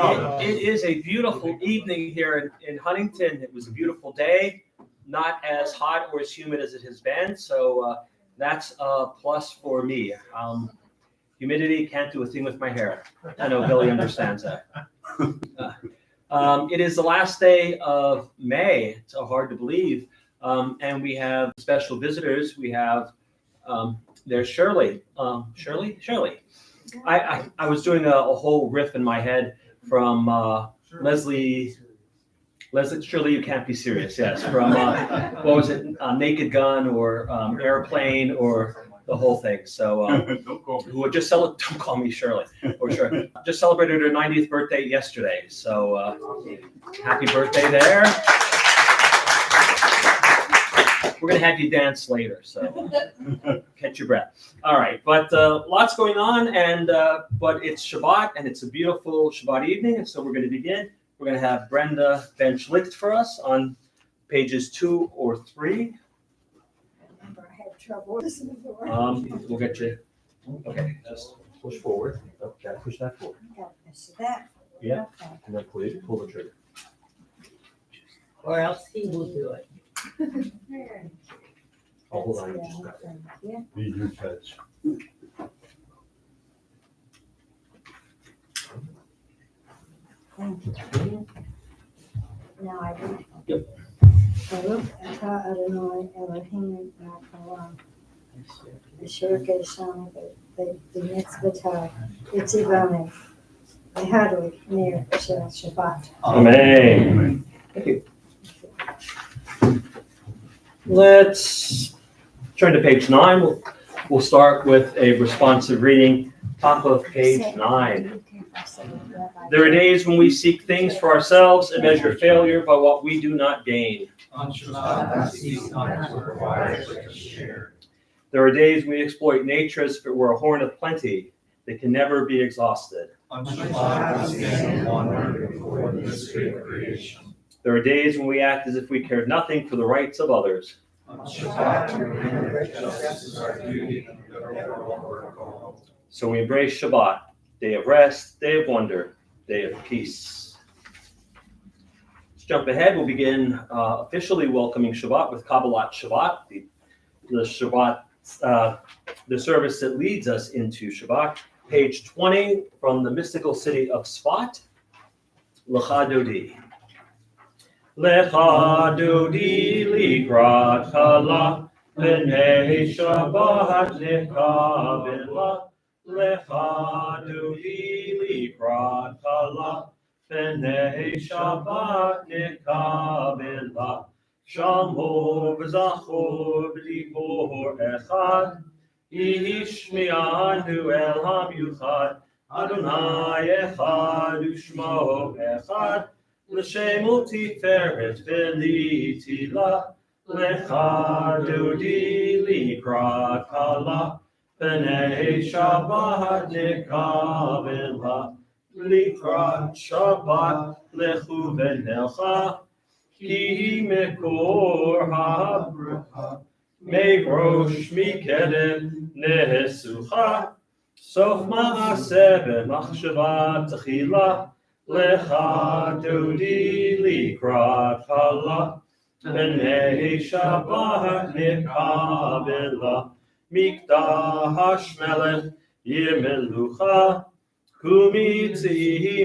It is a beautiful evening here in Huntington. It was a beautiful day, not as hot or as humid as it has been, so that's a plus for me. Humidity can't do a thing with my hair. I know Billy understands that. It is the last day of May. It's so hard to believe, and we have special visitors. We have there's Shirley. Shirley. I was doing a whole riff in my head from Leslie. Surely you can't be serious. Yes, from what was it? Naked Gun or Airplane or the whole thing. So who just don't call me Shirley or sure. Just celebrated her 90th birthday yesterday. So happy birthday there. We're gonna have you dance later, so catch your breath. All right, but lots going on, and but it's Shabbat, and it's a beautiful Shabbat evening, and so we're going to begin. We're going to have Brenda Ben-Schlicht for us on pages 2 or 3. I had trouble listening to her. We'll get you. Okay, just push forward. Okay, push that forward. That. Yeah, Okay. and then pull the trigger. Or else he will do it. Oh, hold on, you just got it. Yeah. Be your touch. Thank you. Now I read. Yep. Baruch atah Adonai Eloheinu melech haolam, asher keshanu b'mitzvotav v'tzivanu v'hadu ner shel Shabbat. Amen. Thank you. Let's turn to page 9. We'll start with a responsive reading, top of page 9. There are days when we seek things for ourselves and measure failure by what we do not gain. There are days when we exploit nature as if it were a horn of plenty that can never be exhausted. There are days when we act as if we cared nothing for the rights of others. So we embrace Shabbat, day of rest, day of wonder, day of peace. Let's jump ahead. We'll begin officially welcoming Shabbat with Kabbalat Shabbat, the Shabbat, the service that leads us into Shabbat. Page 20 from the mystical city of Sfat, Lecha Dodi. Lecha Dodi likrat chala, b'nei Shabbat nekabela. Lecha Dodi likrat chala, b'nei Shabbat nekabela. Shamor v'zachor b'dibor echad, Yishmi'anu el ha'miuchad, Adonai echad u'shmo echad, L'shem u'tiferet v'litila, Lecha Dodi likrat chala, B'nei Shabbat nekabela. Likrat Shabbat lechu v'nelcha, Ki mekor ha'bracha, Merosh mikedem nesucha, Sof ma'aseh b'machshava tchila, Lecha Dodi likrat chala, B'nei Shabbat nekabela. Mikdash melech yemelucha, Kumitzi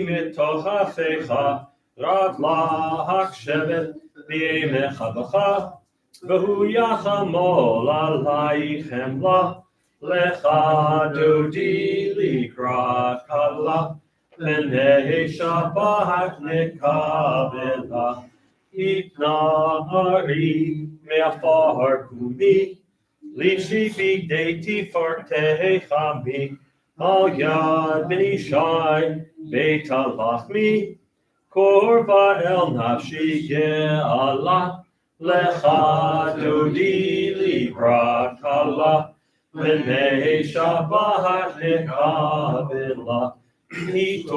mitoch hafecha, Rav lahak shevet b'yemecha b'cha, V'hu yachamol alaychem la, Lecha Dodi likrat chala, B'nei Shabbat nekabela. Itna ari me'afar kumi, Lishi bigdei tifartei mi, Al yad b'ni shai beit alachmi, Korva el nafshi ye'ala, Lecha Dodi likrat chala, B'nei Shabbat nekabela. Hitorri,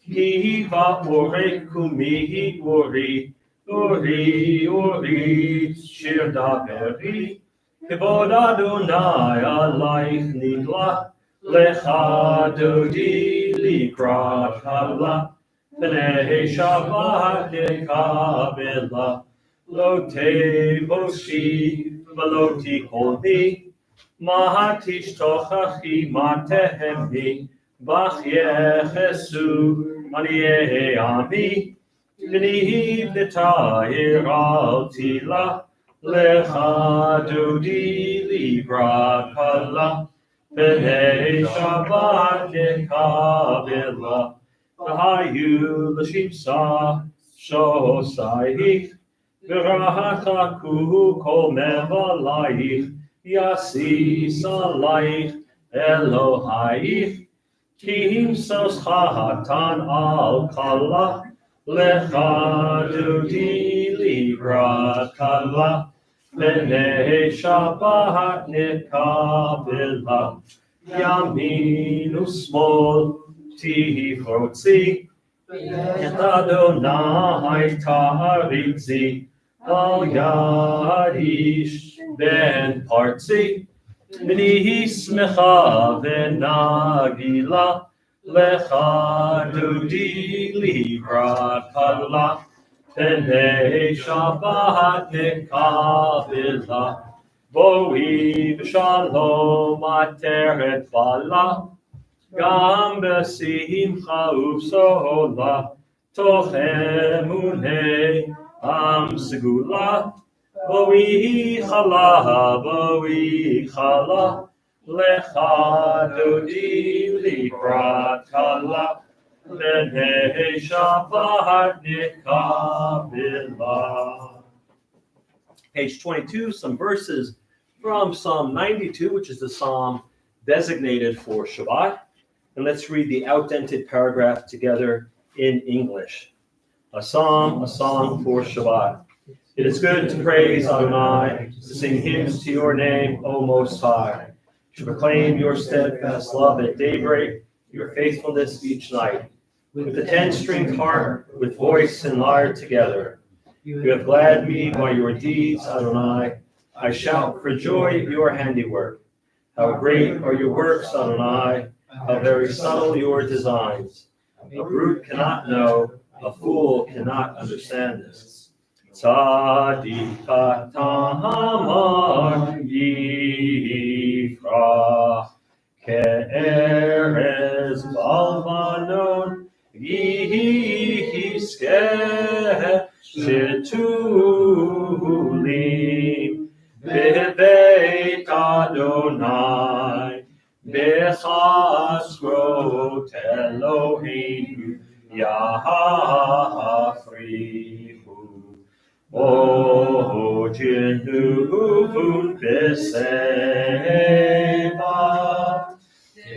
Ki va'orei kumi ori, Ori, shir daveri, Kevod Adonai alayich nidla, Lecha dodi likrat kala, B'nei Shabbat nikabela, Lo tevoshi v'lo tikolni, Mahatish tochachi matehemni, Bach yechesu aniyeh ami, V'nihi b'nitayir al tila, Lecha dodi libra kala, B'nei Shabbat nikabela, V'hayu l'shimsa shosayich, V'rachaku kol mevalayich, Yasis alayich Elohayich, Ki himsos hatan al kala, Lecha dodi libra kala, B'nei Shabbat nikabela, Yamin u'smol tifrotzi, Et Adonai taritzi, Al yadish ben partzi, V'nihi smecha v'nagila, Lecha dodi libra kala, B'nei Shabbat nikabela, Boi v'shalom ateret bala, Gam b'simcha uv'sola, toch emunei am segula, Boi chala, Lecha dodi libra kala, B'nei Shabbat nikabela. Page 22, some verses from Psalm 92, which is the psalm designated for Shabbat. And let's read the outdented paragraph together in English. A song for Shabbat. It is good to praise Adonai, to sing hymns to your name, O Most High, to proclaim your steadfast love at daybreak, your faithfulness each night. With the 10-stringed harp, with voice and lyre together. You have gladdened me by your deeds, Adonai. I shout for joy at your handiwork. How great are your works, Adonai. How very subtle your designs. A brute cannot know, a fool cannot understand this. Tzadika tamar yifrach, ke'erez balvanon yiskeh. Shetulim bebeit Adonai, bechasrot Eloheinu yahafrihu. O Jehovah b'seva,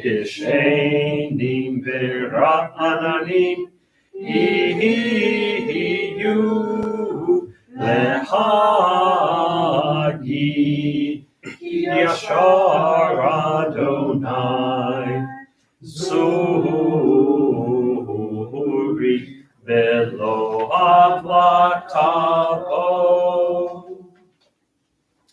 b'shenim v'ra'ananim, Iyu lehagi yashar Adonai zuri velo avlatavo.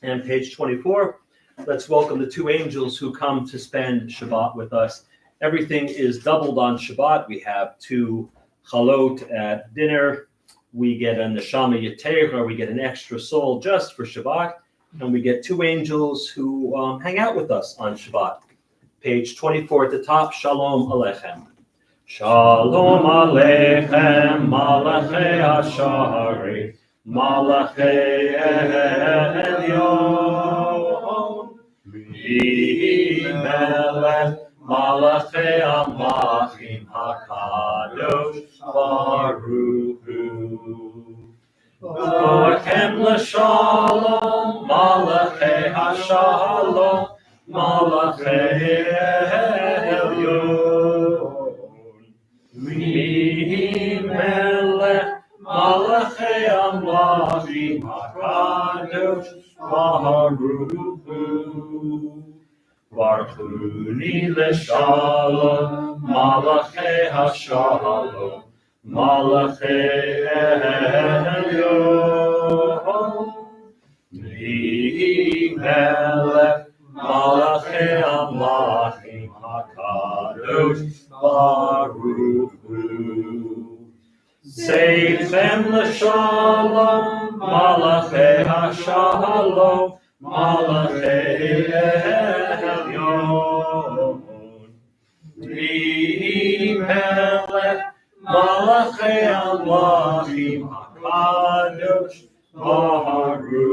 And page 24, let's welcome the two angels who come to spend Shabbat with us. Everything is doubled on Shabbat. We have two chalot at dinner, we get a neshama yetera, we get an extra soul just for Shabbat, and we get two angels who hang out with us on Shabbat. Page 24 at the top, Shalom Aleichem. Shalom Aleichem, Malachei Ashari, Malachei Elyon, Melech Malachei Amachim HaKadosh Baruch Hu. Boakem l'shalom, Malachei HaShalom, Malachei Elyon. Mihi Melech Malachei Amachim HaKadosh Baruch Hu. Barchuni l'shalom, Malachei HaShalom, Malachei Elyon. Mihi Melech Malachei Amachim Kadosh Baruch Hu. Seichem l'shalom, Malachei HaShalom, Malachei Elyon. Vihi Melech, Malachei Amlachim, HaKadosh Baruch Hu.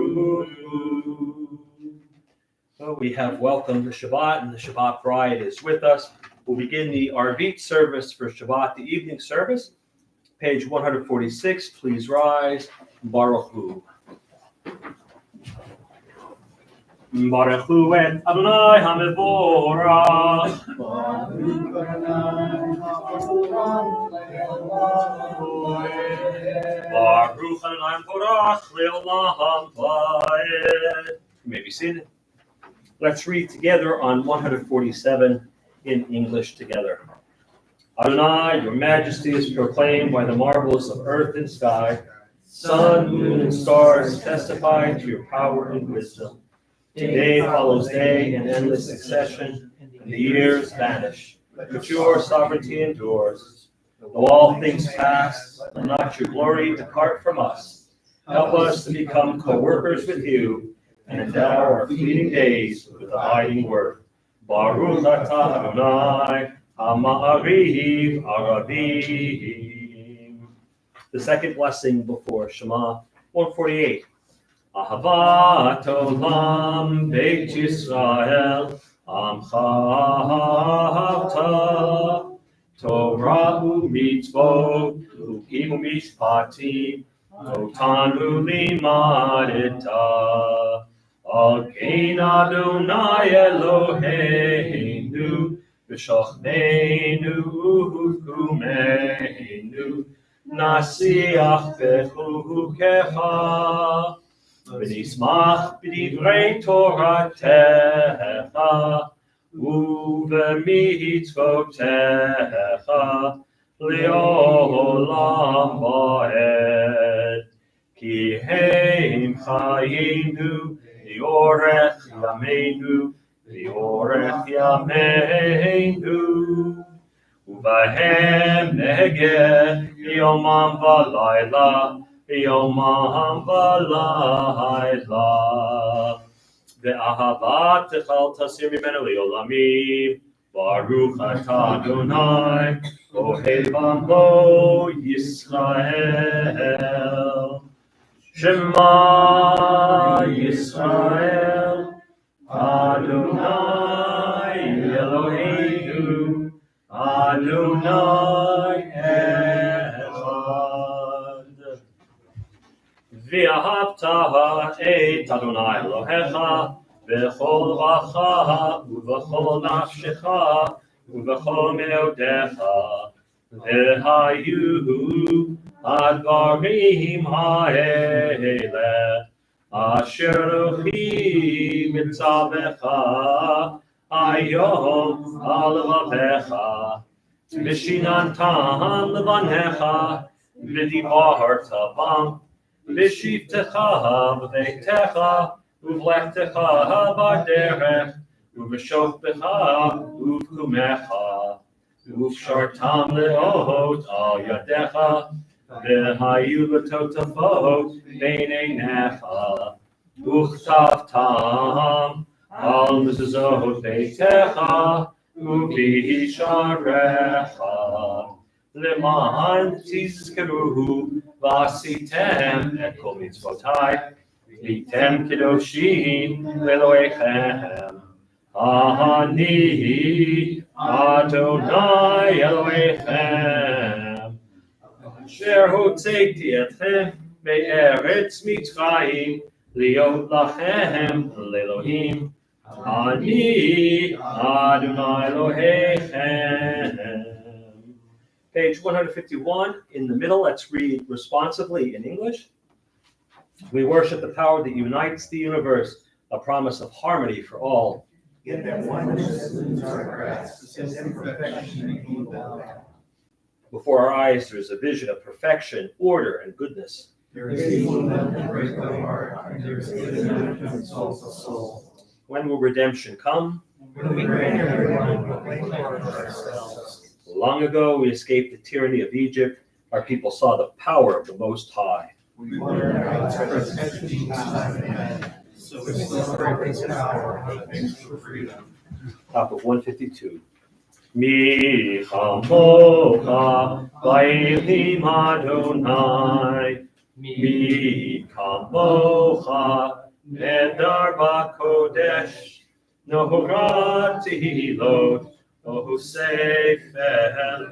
So we have welcomed the Shabbat, and the Shabbat bride is with us. We'll begin the Arvit service for Shabbat, the evening service. Page 146, please rise. Baruch Hu. Baruch Hu et Adonai HaMevorach. Baruch Adonai HaMevorach Le'olam Va'ed. You may be seated. Let's read together on 147 in English together. Adonai, your majesty is proclaimed by the marvels of earth and sky. Sun, moon, and stars testify to your power and wisdom. Day follows day in endless succession, and the years vanish. But your sovereignty endures. Though all things pass, let not your glory depart from us. Help us to become co-workers with you, and endow our fleeting days with abiding worth. Baruch atah Adonai, Ha'ma'ariv Aravim. The second blessing before Shema 148. Ahavat Olam Beit Yisrael Amcha Ahavta Torah u'mitzvot Chukim u'mishpatim Otanu limadeta Al Kein Adonai Eloheinu V'shochnenu u'v'kumeinu Nasiach bechukecha V'nismach b'divrei Toratecha U'v'mitzvotecha Le'olam va'ed Ki heim chayinu V'yorech yameinu V'yorech yameinu Uvahem negeh yomam v'layla yomam v'layla Ve'ahavat techal tasir mimenu li'olamim Baruch atah Adonai Ohel Amo Yisrael Shema Yisrael Adonai Eloheinu Adonai Echad. V'ahavta et Adonai Elohecha b'chol racha u'b'chol nafshecha u'b'chol me'odecha v'hayu advarim ha'eleh asher Elohi mitzavecha Ayom alvavecha, v'shinantam levanecha, v'dibarta bam, v'shivtecha b'veitecha, uvlechtecha b'derech, uv'shoftecha uv'kumecha, uv'shartam le'ot al yadecha, v'hayu l'totafot b'neinecha, uchtavtam Al mezuzot beitecha u'b'hisharecha leman tizkeruhu v'asitem et kol mitzvotai v'hitem kedoshim le'elohechem Ani Adonai Elohechem Asher hotzeiti etchem me'eretz Mitzrayim liot lachem le'elohim Ani Adonai Elohechem. Page 151 in the middle. Let's read responsively in English. We worship the power that unites the universe, a promise of harmony for all. Yet that oneness lose our grasp, since imperfection and evil. Before our eyes there is a vision of perfection, order, and goodness. There is evil enough to break the heart, and there is good enough to insult the soul. When will redemption come? When we grant everyone proclaim for ourselves. Long ago, we escaped the tyranny of Egypt. Our people saw the power of the Most High. We learn God's protection time and end. So we celebrate His power and thanks for freedom. Top of 152. Mi chamocha va'elim Adonai. Mi kamocha nedar b'kodesh. Nohorat tehilot ohu sefer.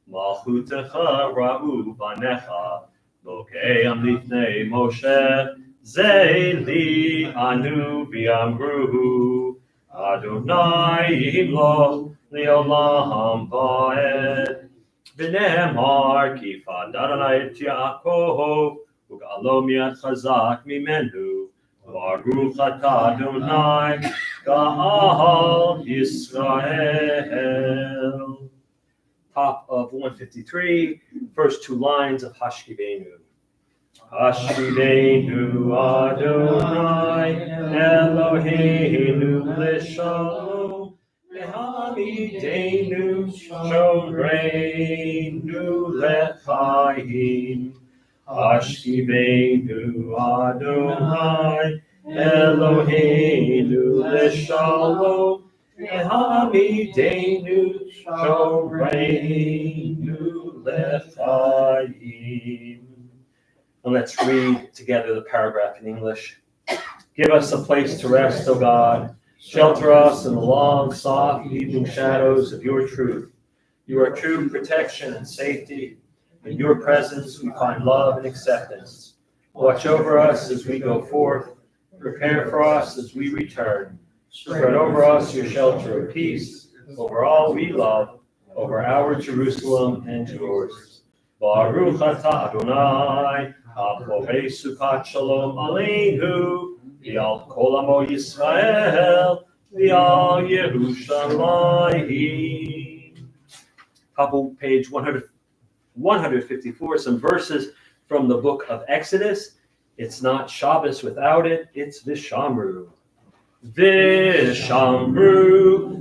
Malchutecha ra'u banecha. Lokeam lifnei Moshe. Zeli anu v'amru. Adonai imlo leolam va'ed. V'nehemar ki fad Adonai et Yaakov u'ga'alo mi'ad chazak mimenu. Baruch atah Adonai ga'al Yisrael. Top of 153, first two lines of Hashkivenu. Hashkivenu Adonai Eloheinu l'shalom Ve'hamidenu shoreinu l'chaim. Hashkivenu Adonai Eloheinu l'shalom Ve'hamidenu shoreinu l'chaim. And let's read together the paragraph in English. Give us a place to rest, O God. Shelter us in the long, soft evening shadows of your truth. You are true protection and safety. In your presence we find love and acceptance. Watch over us as we go forth. Prepare for us as we return. Spread over us your shelter of peace, over all we love, over our Jerusalem and yours. Baruch atah Adonai, haporei sukat shalom aleinu, v'al kol amo Yisrael, v'al Yerushalayim. Couple page 154, some verses from the book of Exodus. It's not Shabbos without it, it's Vishamru. Vishamru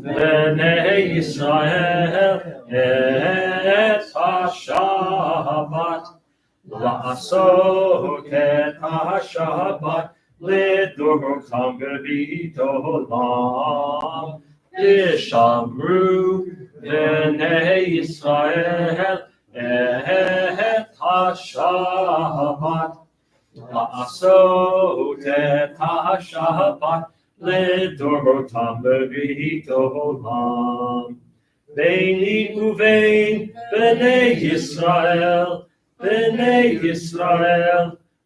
b'nei Yisrael et ha-Shabbat la'asot et ha-Shabbat lidorotam b'itolam. Vishamru b'nei Yisrael et ha-Shabbat la'asot et ha-Shabbat לדורותם בברית עולם. ביני ובין בני ישראל,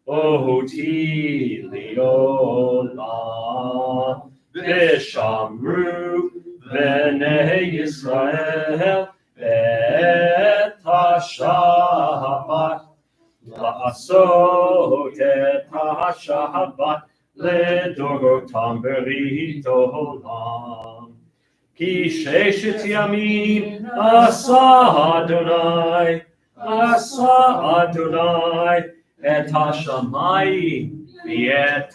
אותי לעולם. ושמרו בני ישראל את השבת, לעשות את השבת לדורותם ברית עולם. כי ששת ימים עשה אדוני את השמיים ואת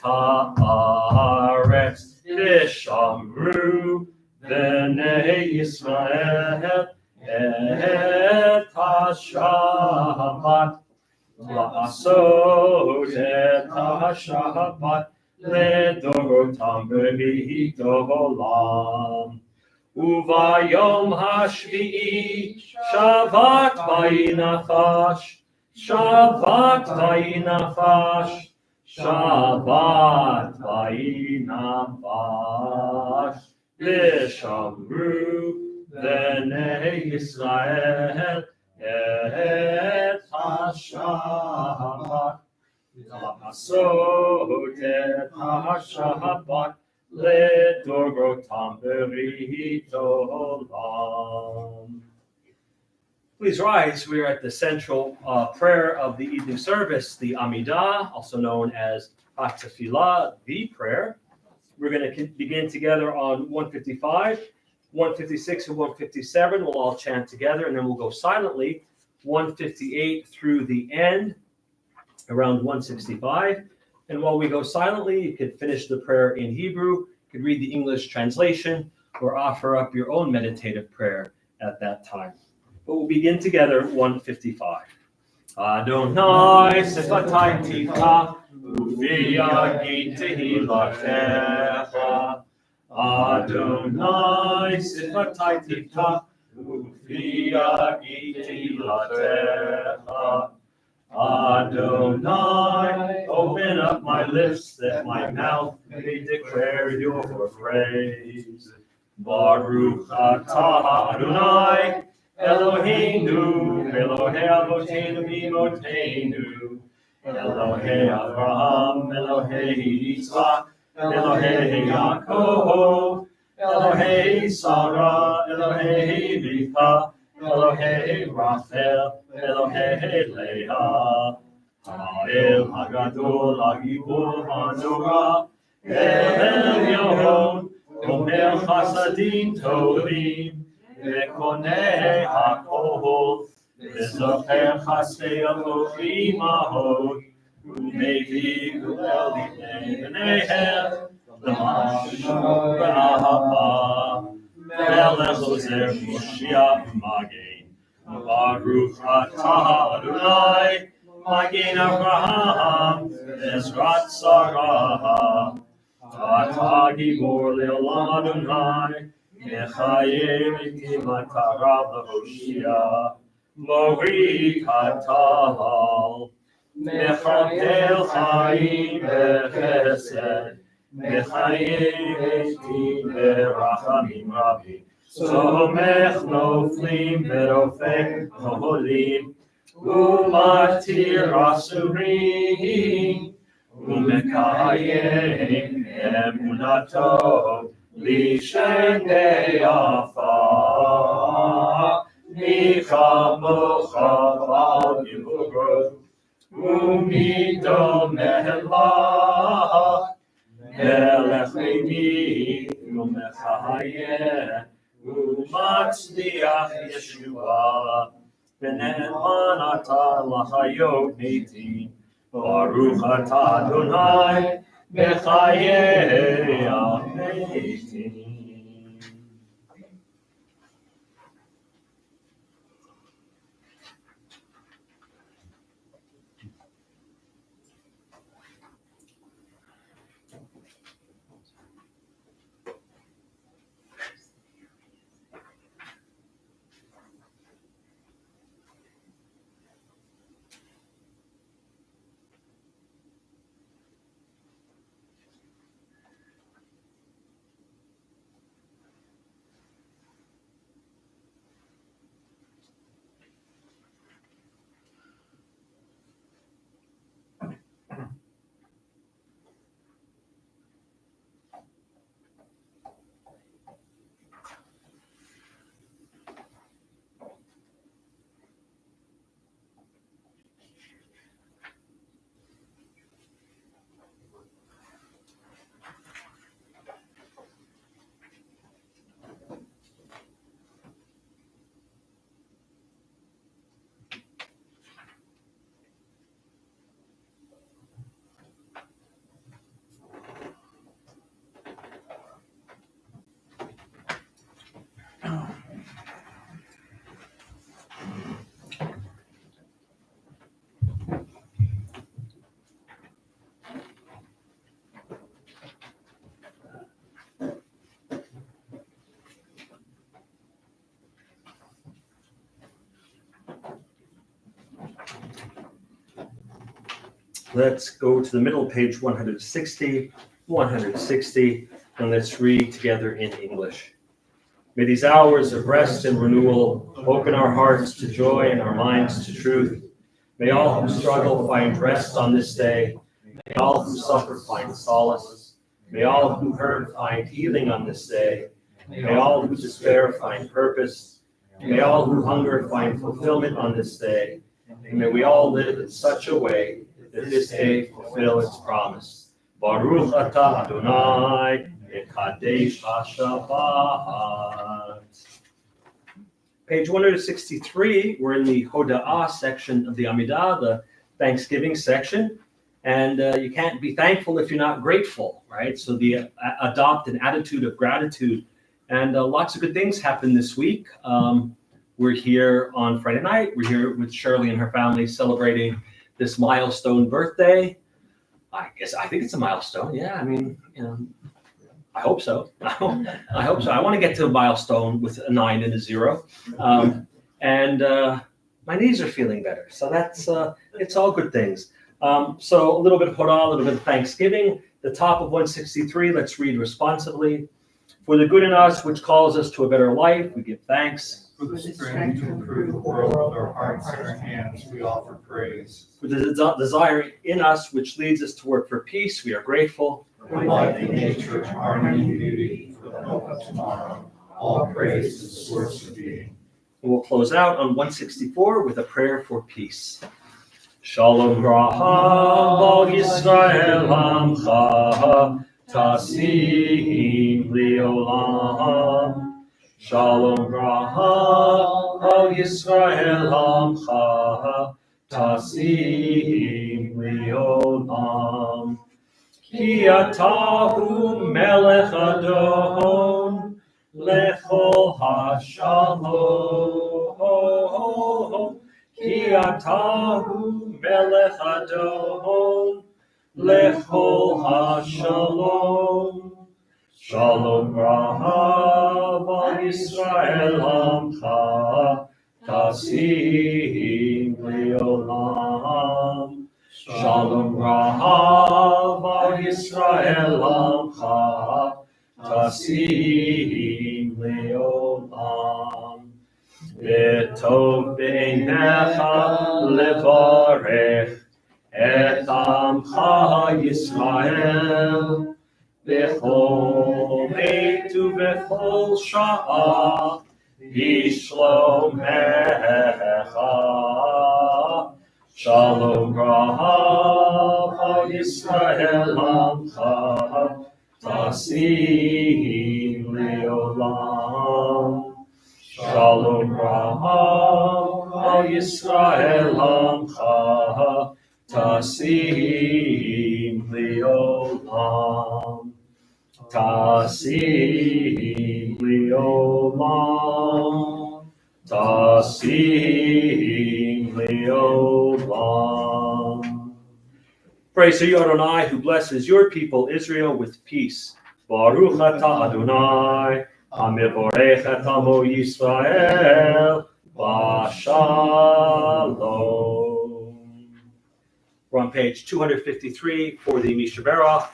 הארץ, ושמרו בני ישראל את השבת, לעשות את השבת לדורותם ברית עולם. וביום השביעי שבת וינפש, שבת וינפש, שבת וינפש. ושמרו בני ישראל את השבת, לעשות את השבת לדורותם ברית עולם. Please rise. We are at the central prayer of the evening service, the Amidah, also known as Hatzafilah, the prayer. We're going to begin together on 155, 156, and 157. We'll all chant together, and then we'll go silently 158 through the end, around 165. And while we go silently, you can finish the prayer in Hebrew, could read the English translation or offer up your own meditative prayer at that time. But we'll begin together 155. Adonai sefatai tika uviyagi tehilatecha. Adonai sefatai tika uviyagi tehilatecha. Adonai, open up my lips that my mouth may declare your praise. Baruch atah Adonai, Eloheinu, Elohei Avotenu v'Imotenu, Elohei Avraham, Elohei Yitzchak, Elohei Yaakov, Elohei Sarah, Elohei Rivka, Elohei Rachel, Elohei Leah, Ha'el Hagadol, Hagibor Hanora, El Elyon, Omer Chasadim Tovim, Vekonei HaKol, V'zocher Chasdei Avochi Mahod, Umevi Gulel Lifnei B'neihem, L'mashur B'ahava, Melech Ozer Moshiach Magen, Baruch atah Adonai, Magen Avraham, Ezrat Sarah, Atah Gibor Le'olam Adonai, Mechayim Etim Atarav L'Hoshia, Mori Katal, Mechapel Chaim B'Chesed, Mechayim Etim B'Rachamim Rabim, Somech Noflim V'Rofek Oholim, Umatir Asurim, Umekayim Emunato Lishenei Afar, Michamocha Val Giburo, Umidomela, Melech Levi, Umechayim, Umatzliach Yeshua, V'ne'eman atah l'chayot metim, Baruch atah Adonai, Mechayei hametim. Let's go to the middle, page 160, and let's read together in English. May these hours of rest and renewal open our hearts to joy and our minds to truth. May all who struggle find rest on this day. May all who suffer find solace. May all who hurt find healing on this day. May all who despair find purpose. May all who hunger find fulfillment on this day. And may we all live in such a way that this day fulfill its promise. Baruch atah Adonai, Mekadesh HaShabbat. Page 163, we're in the Hoda'ah section of the Amidah, the Thanksgiving section. And you can't be thankful if you're not grateful, right? So adopt an attitude of gratitude. And lots of good things happened this week. We're here on Friday night. We're here with Shirley and her family celebrating this milestone birthday. I think it's a milestone. Yeah, I mean, I hope so. I hope so. I want to get to a milestone with a 9 and a 0. And my knees are feeling better. So that's, it's all good things. So a little bit of Torah, a little bit of Thanksgiving. The top of 163, let's read responsibly. For the good in us, which calls us to a better life, we give thanks. For the strength to improve the world, our hearts and our hands, we offer praise. For the desire in us, which leads us to work for peace, we are grateful. For life in nature, harmony and beauty, for the hope of tomorrow, all praise is the source of being. And we'll close out on 164 with a prayer for peace. Shalom Raham Yisrael Amcha Tasim Liolam. Shalom Raham Yisrael Amcha Tasim Liolam. Ki atahu melech adon lechol hashalom. Ki atahu melech adon lechol hashalom. Shalom Rahav al Yisrael Amcha Tasim Leolam. Shalom Rahav al Yisrael Amcha Tasim Leolam. V'tov b'einecha levarech et amcha Yisrael b'chol עת ובכל שעה בשלומך. Shalom Rahav al Yisrael Amcha Tasim Leolam. Shalom Rahav al Yisrael Amcha Tasim Leolam. Tasim Leolam. Tasim Leolam. Praise to you, Adonai, who blesses your people Israel with peace. Baruch atah Adonai, Hamevorech et amo Yisrael, Bashalom. We're on page 253 for the Mishnah Berurah.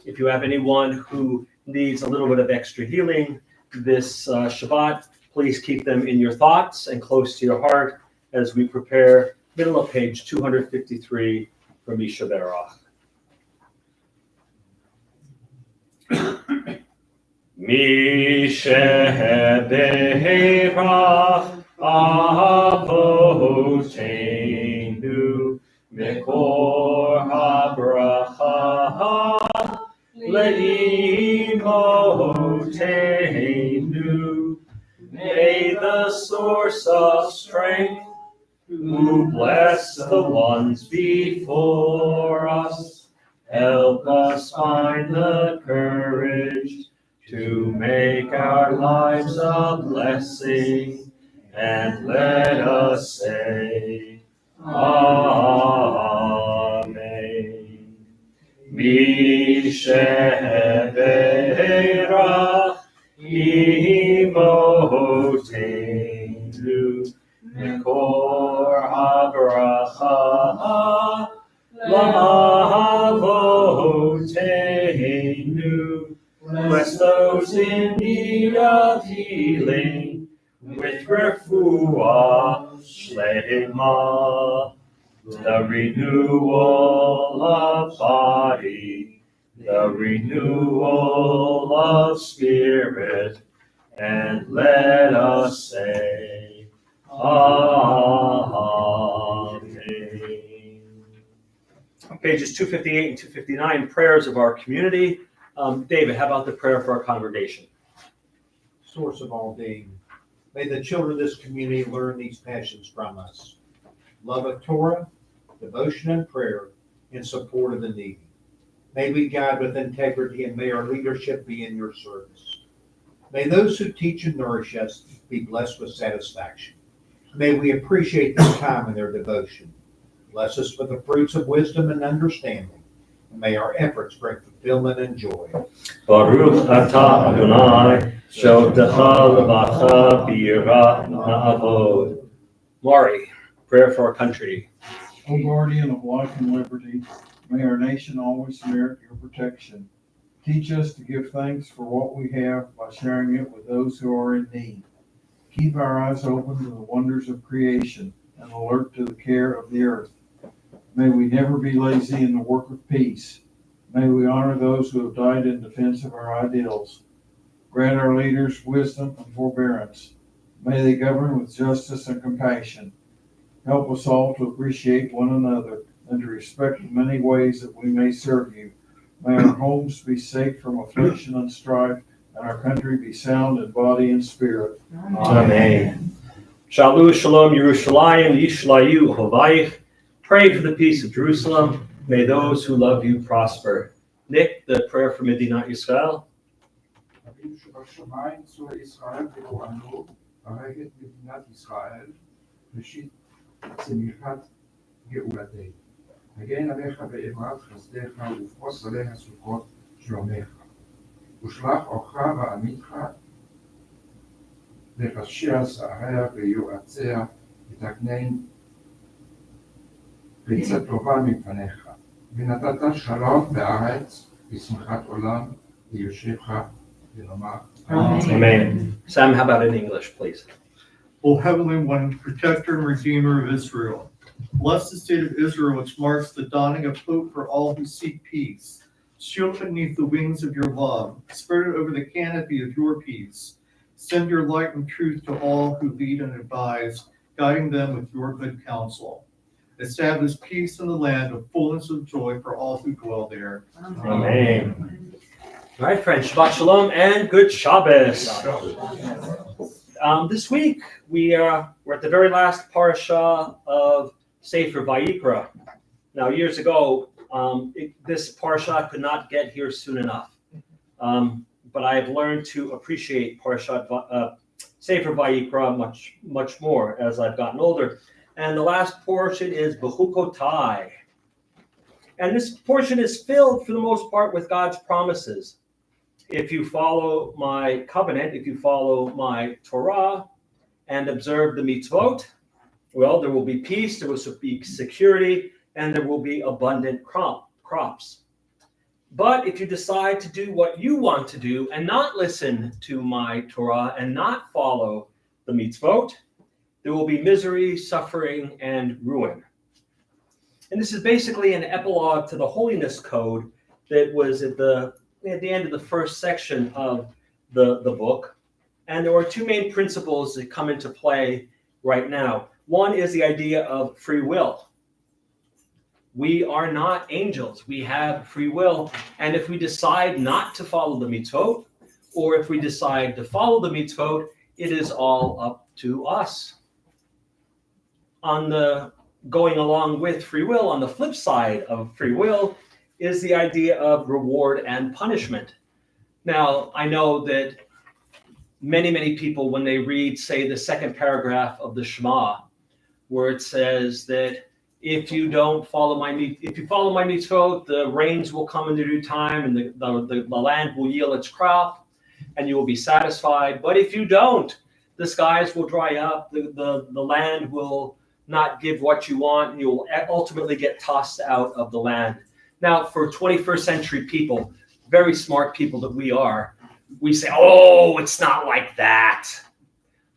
If you have anyone who needs a little bit of extra healing this Shabbat, please keep them in your thoughts and close to your heart as we prepare middle of page 253 for Mishnah Berurah. Mishnah Berurah Avoteinu Mekor HaBracha Le'imotenu. May the source of strength, who bless the ones before us, help us find the courage to make our lives a blessing, and let us say, Amen. Mishnah Berurah Imotenu Mekor HaBracha La'avotenu. Bless those in need of healing with refuah shlema, the renewal of body, the renewal of spirit, and let us say, Amen. Pages 258 and 259, prayers of our community. David, how about the prayer for our congregation? Source of all being. May the children of this community learn these passions from us. Love of Torah, devotion and prayer, in support of the needy. May we guide with integrity, and may our leadership be in your service. May those who teach and nourish us be blessed with satisfaction. May we appreciate their time and their devotion. Bless us with the fruits of wisdom and understanding, and may our efforts bring fulfillment and joy. Baruch atah Adonai, she'otecha levacha b'yirah na'avod. Mari, prayer for our country. O guardian of life and liberty, may our nation always merit your protection. Teach us to give thanks for what we have by sharing it with those who are in need. Keep our eyes open to the wonders of creation and alert to the care of the earth. May we never be lazy in the work of peace. May we honor those who have died in defense of our ideals. Grant our leaders wisdom and forbearance. May they govern with justice and compassion. Help us all to appreciate one another and to respect the many ways that we may serve you. May our homes be safe from affliction and strife, and our country be sound in body and spirit. Amen. Shalu Shalom Yerushalayim Yishlayu Hovayich. Pray for the peace of Jerusalem. May those who love you prosper. Nick, the prayer for Medinat Yisrael. אבינו שבשמיים, צור ישראל בגואנו, ברך את מדינת ישראל, ראשית צמיחת גאולתנו. הגן עליך באמרת חסדיך ופרוס עליה סוכות שלומך. ושלח אורך ועמיתך לחשיה שעריה ויועציה, ותקנן פריצה טובה מפניך. ונתת שלום בארץ ושמחת עולם ליושבך. Amen. Sam, how about in English, please? O Heavenly One, Protector and Redeemer of Israel, bless the state of Israel, which marks the dawning of hope for all who seek peace. Shield beneath the wings of your love, spread it over the canopy of your peace. Send your light and truth to all who lead and advise, guiding them with your good counsel. Establish peace in the land of fullness of joy for all who dwell there. Amen. All right, friends, Shabbat Shalom and good Shabbos. This week, we're at the very last parasha of Sefer Vayikra. Now, years ago, this parasha could not get here soon enough. But I've learned to appreciate Sefer Vayikra much more as I've gotten older. And the last portion is Bechukotai. And this portion is filled, for the most part, with God's promises. If you follow my covenant, if you follow my Torah and observe the mitzvot, well, there will be peace, there will be security, and there will be abundant crops. But if you decide to do what you want to do and not listen to my Torah and not follow the mitzvot, there will be misery, suffering, and ruin. And this is basically an epilogue to the holiness code that was at the end of the first section of the book. And there are two main principles that come into play right now. One is the idea of free will. We are not angels. We have free will. And if we decide not to follow the mitzvot, or if we decide to follow the mitzvot, it is all up to us. Going along with free will, on the flip side of free will, is the idea of reward and punishment. Now, I know that many people, when they read, say, the second paragraph of the Shema, where it says that if you follow my mitzvot, the rains will come in due time, and the land will yield its crop, and you will be satisfied. But if you don't, the skies will dry up, the land will not give what you want, and you will ultimately get tossed out of the land. Now, for 21st century people, very smart people that we are, we say, oh, it's not like that.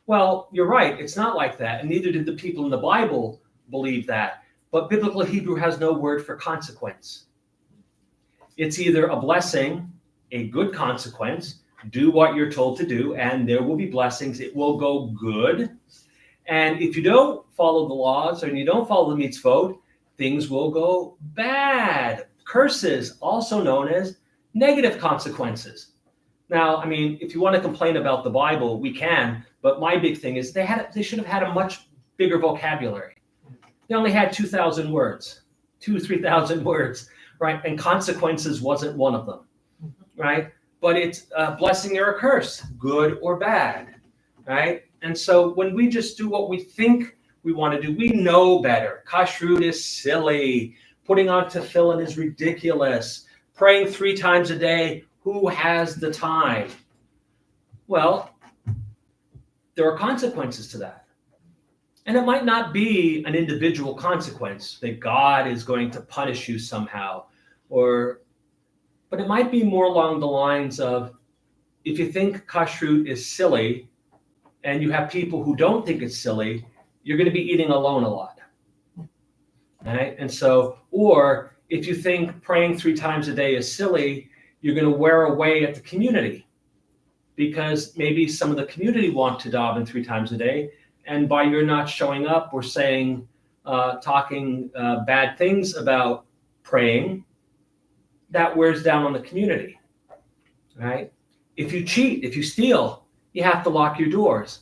Well, you're right, it's not like that, and neither did the people in the Bible believe that. But biblical Hebrew has no word for consequence. It's either a blessing, a good consequence, do what you're told to do, and there will be blessings, it will go good. And if you don't follow the laws and you don't follow the mitzvot, things will go bad. Curses, also known as negative consequences. Now, I mean, if you want to complain about the Bible, we can, but my big thing is they should have had a much bigger vocabulary. They only had 2,000 words. 3,000 words, right? And consequences wasn't one of them, right? But it's a blessing or a curse, good or bad, right? And so when we just do what we think we want to do, we know better. Kashrut is silly. Putting on tefillin is ridiculous. Praying 3 times a day, who has the time? Well, there are consequences to that. And it might not be an individual consequence that God is going to punish you somehow, but it might be more along the lines of, if you think kashrut is silly and you have people who don't think it's silly, you're going to be eating alone a lot. Right? And so, or if you think praying 3 times a day is silly, you're going to wear away at the community, because maybe some of the community want to daven 3 times a day, and by your not showing up or saying, talking bad things about praying, that wears down on the community, right? If you cheat, if you steal, you have to lock your doors,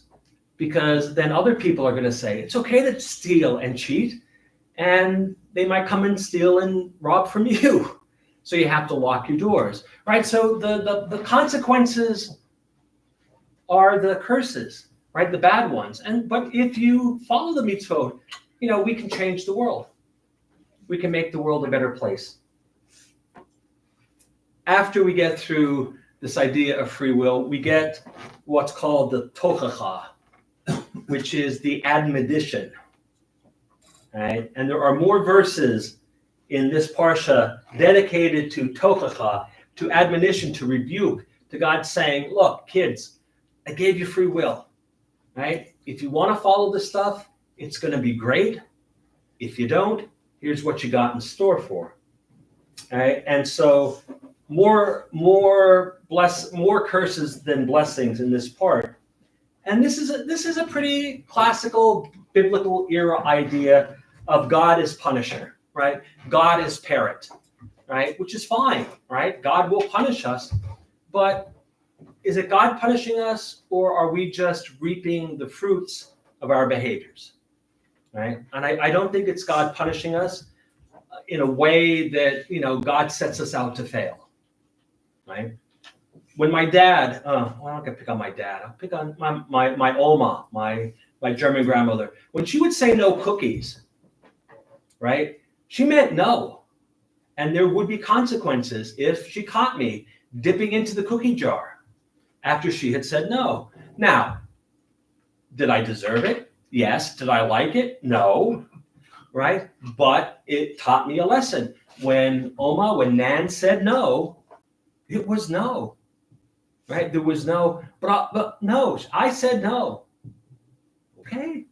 because then other people are going to say, it's okay to steal and cheat, and they might come and steal and rob from you. So you have to lock your doors, right? So the consequences are the curses, right? The bad ones. But if you follow the mitzvot, we can change the world. We can make the world a better place. After we get through this idea of free will, we get what's called the tochacha, which is the admonition, right? And there are more verses in this parsha dedicated to tochacha, to admonition, to rebuke, to God saying, look, kids, I gave you free will, right? If you want to follow this stuff, it's going to be great. If you don't, here's what you got in store for. All right? And so more curses than blessings in this part. And this is a pretty classical biblical era idea of God as punisher, right? God as parent, right? Which is fine, right? God will punish us, but is it God punishing us, or are we just reaping the fruits of our behaviors, right? And I don't think it's God punishing us in a way that, God sets us out to fail, right? When my dad, I'm not gonna pick on my dad. I'll pick on my Oma, my German grandmother. When she would say no cookies, right? She meant no, and there would be consequences if she caught me dipping into the cookie jar after she had said no. Now, did I deserve it? Yes. Did I like it? No. Right? But it taught me a lesson. When Nan said no, it was no. Right? There was no, but no, I said no. Okay.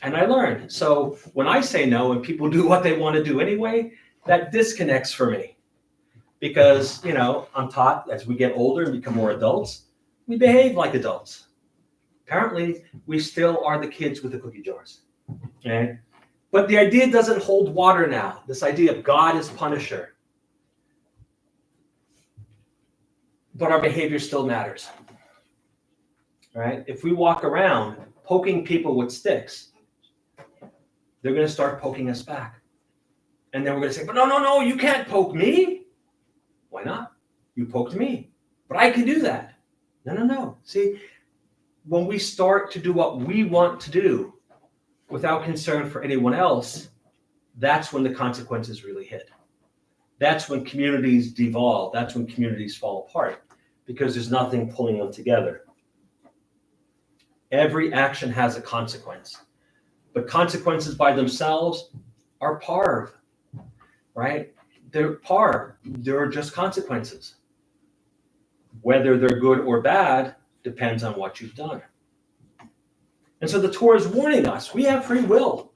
And I learned. So when I say no and people do what they want to do anyway, that disconnects for me. Because, I'm taught as we get older and become more adults, we behave like adults. Apparently, we still are the kids with the cookie jars. Okay? But the idea doesn't hold water now, this idea of God as punisher. But our behavior still matters. Right? If we walk around poking people with sticks, they're going to start poking us back. And then we're going to say, but no, you can't poke me. Why not? You poked me, but I can do that. No. See, when we start to do what we want to do without concern for anyone else, that's when the consequences really hit. That's when communities devolve. That's when communities fall apart, because there's nothing pulling them together. Every action has a consequence, but consequences by themselves are parv, right? They're par. They're just consequences. Whether they're good or bad depends on what you've done. And so the Torah is warning us. We have free will.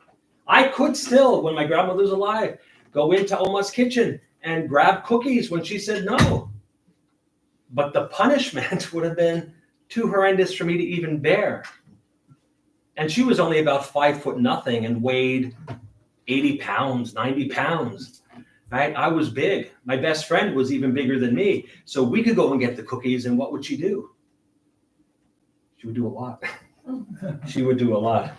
I could still, when my grandmother's alive, go into Oma's kitchen and grab cookies when she said no. But the punishment would have been too horrendous for me to even bear. And she was only about 5'0" and weighed 80 pounds, 90 pounds. Right? I was big. My best friend was even bigger than me. So we could go and get the cookies, and what would she do? She would do a lot. She would do a lot.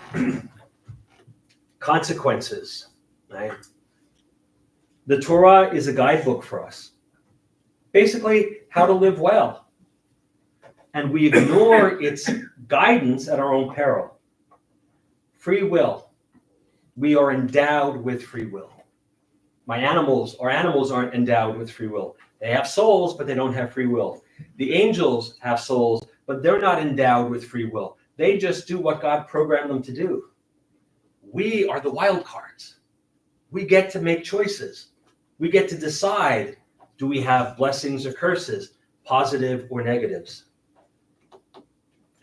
Consequences, right? The Torah is a guidebook for us. Basically, how to live well. And we ignore its guidance at our own peril. Free will. We are endowed with free will. Our animals aren't endowed with free will. They have souls, but they don't have free will. The angels have souls, but they're not endowed with free will. They just do what God programmed them to do. We are the wild cards. We get to make choices. We get to decide, do we have blessings or curses, positive or negatives?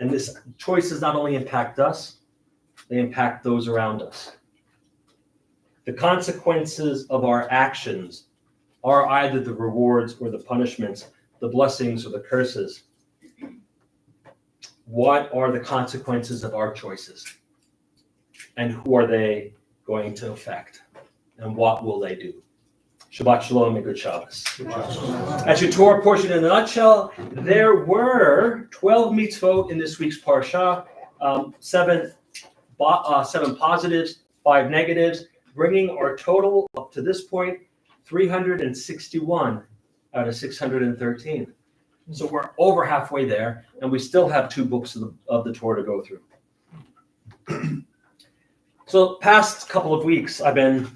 And this choices not only impact us, they impact those around us. The consequences of our actions are either the rewards or the punishments, the blessings or the curses. What are the consequences of our choices? And who are they going to affect? And what will they do? Shabbat Shalom and good Shabbos. As your Torah portion in a nutshell, there were 12 mitzvot in this week's parsha, 7 positives, 5 negatives, bringing our total up to this point 361 out of 613. So we're over halfway there, and we still have 2 books of the Torah to go through. So past couple of weeks, I've been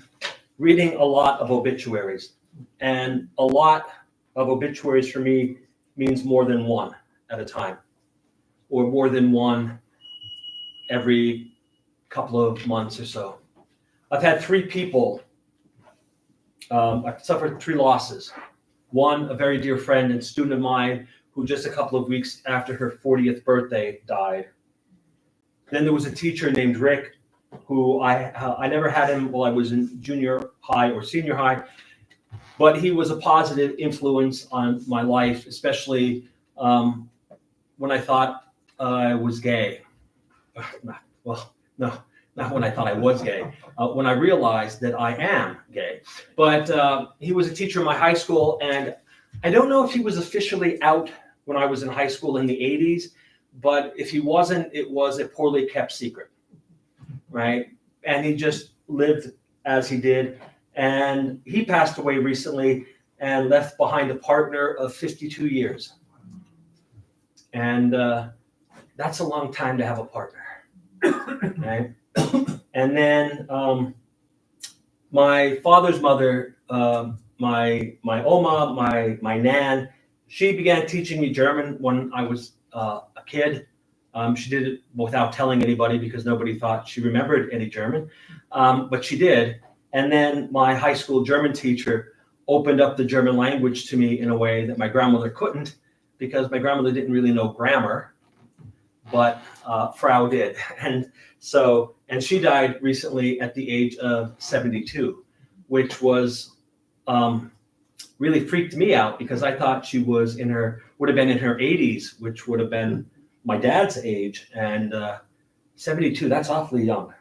reading a lot of obituaries, and a lot of obituaries for me means more than one at a time, or more than one every couple of months or so. I've had 3 people, I've suffered 3 losses. One, a very dear friend and student of mine who just a couple of weeks after her 40th birthday died. Then there was a teacher named Rick, who I never had him while I was in junior high or senior high, but he was a positive influence on my life, especially when I thought I was gay. Well, no, not when I thought I was gay, when I realized that I am gay. But he was a teacher in my high school, and I don't know if he was officially out when I was in high school in the 80s, but if he wasn't, it was a poorly kept secret. Right? And he just lived as he did. And he passed away recently and left behind a partner of 52 years. And that's a long time to have a partner. Right? And then my father's mother, my Oma, my Nan, she began teaching me German when I was a kid. She did it without telling anybody because nobody thought she remembered any German, but she did. And then my high school German teacher opened up the German language to me in a way that my grandmother couldn't, because my grandmother didn't really know grammar, but Frau did. And she died recently at the age of 72, which was really freaked me out because I thought she would have been in her 80s, which would have been my dad's age, and 72, that's awfully young.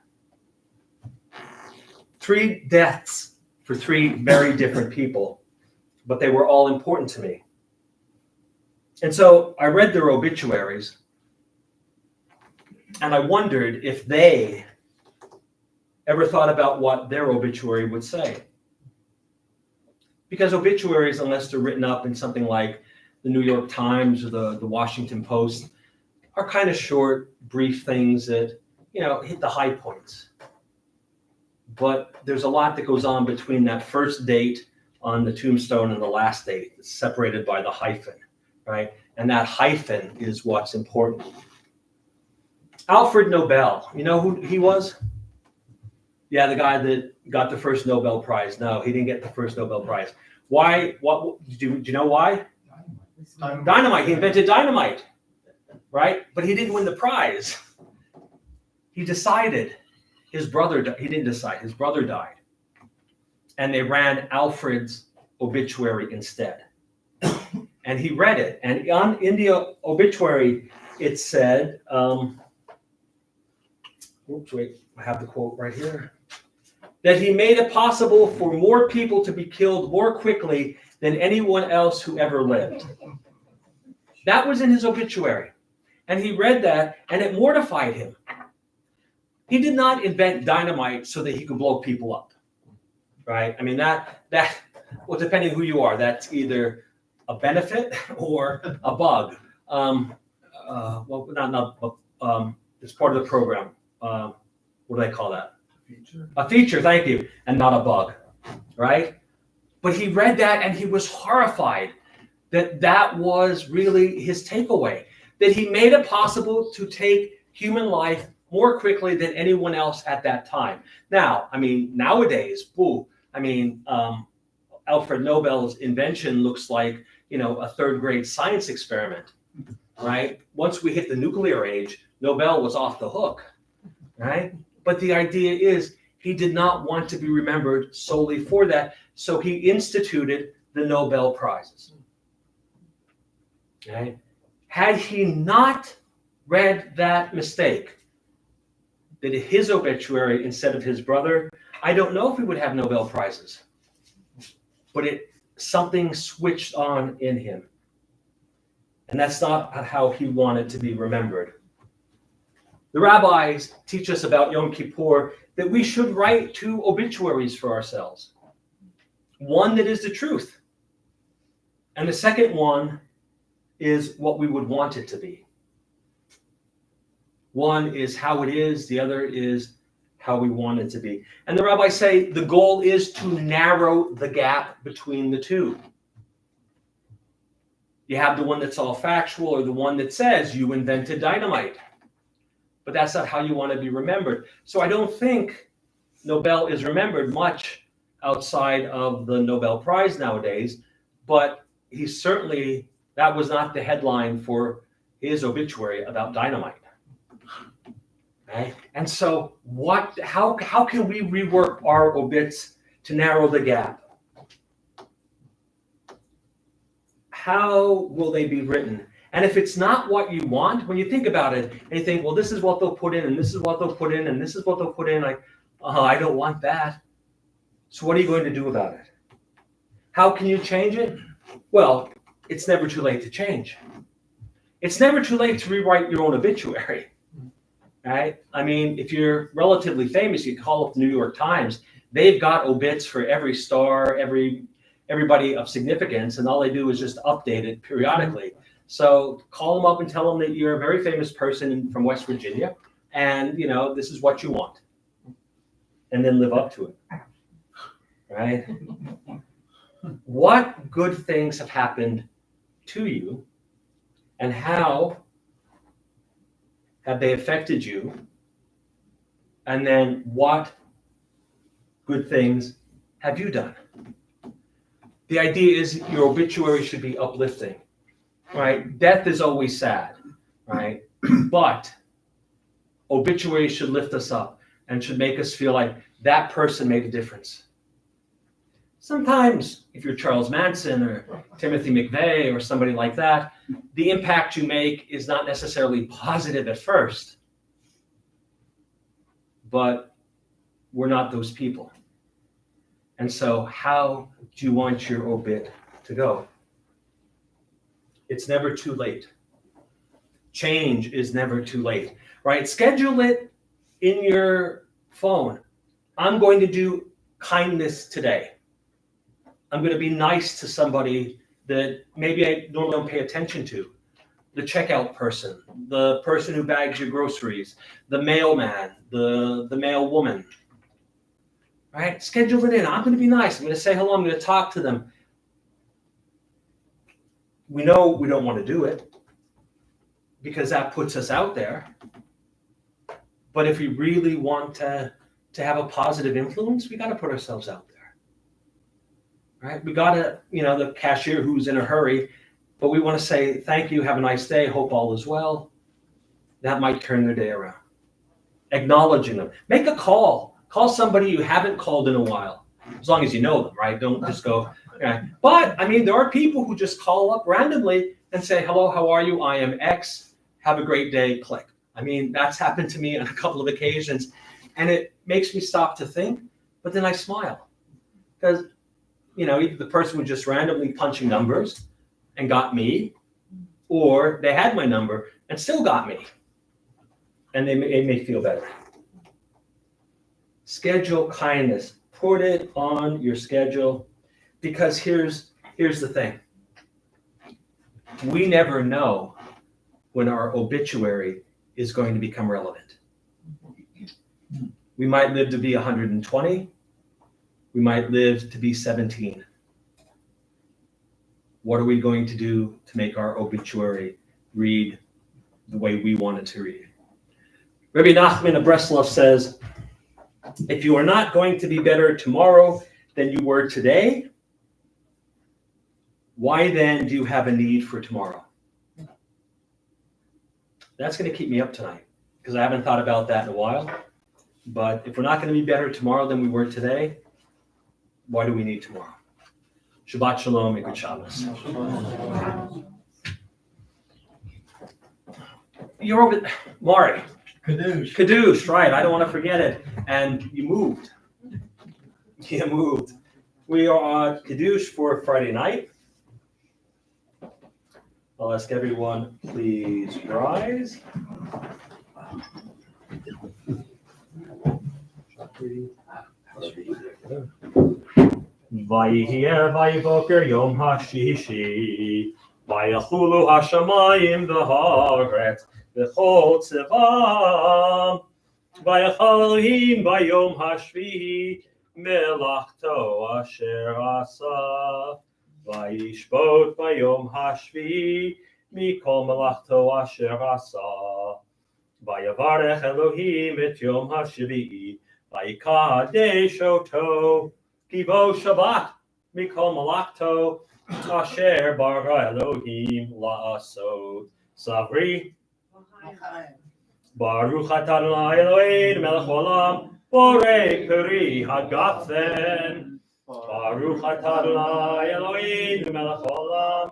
3 deaths for 3 very different people, but they were all important to me. And so I read their obituaries, and I wondered if they ever thought about what their obituary would say. Because obituaries, unless they're written up in something like the New York Times or the Washington Post, are kind of short, brief things that, hit the high points. But there's a lot that goes on between that first date on the tombstone and the last date. It's separated by the hyphen, right? And that hyphen is what's important. Alfred Nobel, you know who he was? Yeah, the guy that got the first Nobel Prize. No, he didn't get the first Nobel Prize. Why? Do you know why? Dynamite. He invented dynamite. Right? But he didn't win the prize. He decided. He didn't decide. His brother died. And they ran Alfred's obituary instead. And he read it. And in the obituary, it said, I have the quote right here, that he made it possible for more people to be killed more quickly than anyone else who ever lived. That was in his obituary. And he read that, and it mortified him. He did not invent dynamite so that he could blow people up. right? I mean, well, depending who you are, that's either a benefit or a bug. Well, it's part of the program. What do they call that? Feature. A feature, thank you, and not a bug, right? But he read that and he was horrified that that was really his takeaway, that he made it possible to take human life more quickly than anyone else at that time. Now, I mean, nowadays, Alfred Nobel's invention looks like, a third grade science experiment, right? Once we hit the nuclear age, Nobel was off the hook, right? But the idea is he did not want to be remembered solely for that, so he instituted the Nobel Prizes. Okay? Had he not read that mistake, that his obituary instead of his brother, I don't know if we would have Nobel Prizes. But something switched on in him. And that's not how he wanted to be remembered. The rabbis teach us about Yom Kippur that we should write 2 obituaries for ourselves. One that is the truth. And the second one is what we would want it to be. One is how it is, the other is how we want it to be. And the rabbis say the goal is to narrow the gap between the two. You have the one that's all factual or the one that says you invented dynamite. But that's not how you want to be remembered. So I don't think Nobel is remembered much outside of the Nobel Prize nowadays, but that was not the headline for his obituary about dynamite. Right? And so how can we rework our obits to narrow the gap? How will they be written? And if it's not what you want, when you think about it, and you think, well, this is what they'll put in, and this is what they'll put in, and this is what they'll put in, like, oh, I don't want that. So what are you going to do about it? How can you change it? Well, it's never too late to change. It's never too late to rewrite your own obituary. Right? I mean, if you're relatively famous, you call up the New York Times. They've got obits for every star, everybody of significance, and all they do is just update it periodically. So call them up and tell them that you're a very famous person from West Virginia, and this is what you want, and then live up to it. Right? What good things have happened to you, and how have they affected you? And then what good things have you done? The idea is your obituary should be uplifting, right? Death is always sad, right? But obituaries should lift us up and should make us feel like that person made a difference. Sometimes, if you're Charles Manson or Timothy McVeigh or somebody like that, the impact you make is not necessarily positive at first. But we're not those people. And so how do you want your obit to go? It's never too late. Change is never too late, right? Schedule it in your phone. I'm going to do kindness today. I'm going to be nice to somebody that maybe I normally don't pay attention to. The checkout person, the person who bags your groceries, the mailman, the mail woman. Right? Schedule it in. I'm going to be nice. I'm going to say hello. I'm going to talk to them. We know we don't want to do it because that puts us out there. But if we really want to have a positive influence, we got to put ourselves out there. Right? We got to, the cashier who's in a hurry, but we want to say, thank you, have a nice day, hope all is well. That might turn their day around. Acknowledging them. Make a call. Call somebody you haven't called in a while, as long as you know them, right? Don't just go. Okay. But, there are people who just call up randomly and say, hello, how are you? I am X. Have a great day, click. That's happened to me on a couple of occasions, and it makes me stop to think, but then I smile. Because, either the person was just randomly punching numbers and got me, or they had my number and still got me. And it may feel better. Schedule kindness. put it on your schedule, because here's the thing. We never know when our obituary is going to become relevant. We might live to be 120. We might live to be 17. What are we going to do to make our obituary read the way we want it to read? Rabbi Nachman of Breslov says, if you are not going to be better tomorrow than you were today, why then do you have a need for tomorrow? That's going to keep me up tonight, because I haven't thought about that in a while. But if we're not going to be better tomorrow than we were today, why do we need tomorrow? Shabbat Shalom and good Shabbos. You're over, Mari. Kadoosh, right. I don't want to forget it. And you moved. You moved. We are on Kadoosh for Friday night. I'll ask everyone, please rise. Vayihir vayivoker yom hashishi, vayachulu hashamayim v'haaretz v'chol tzevam, vayachal Elohim bayom hashvihi melachto asher asa, vayishbot bayom hashvihi mikol melachto asher asa, vayavarech Elohim et yom hashvihi vayikadesh oto. Kivo Shabbat, Mikol Malakto, Asher Bara Elohim La'asot. Sabri, Baruch Atah Adonai Eloheinu Melech Olam, Borei Peri Hagafen. Baruch Atah Adonai Eloheinu Melech Olam,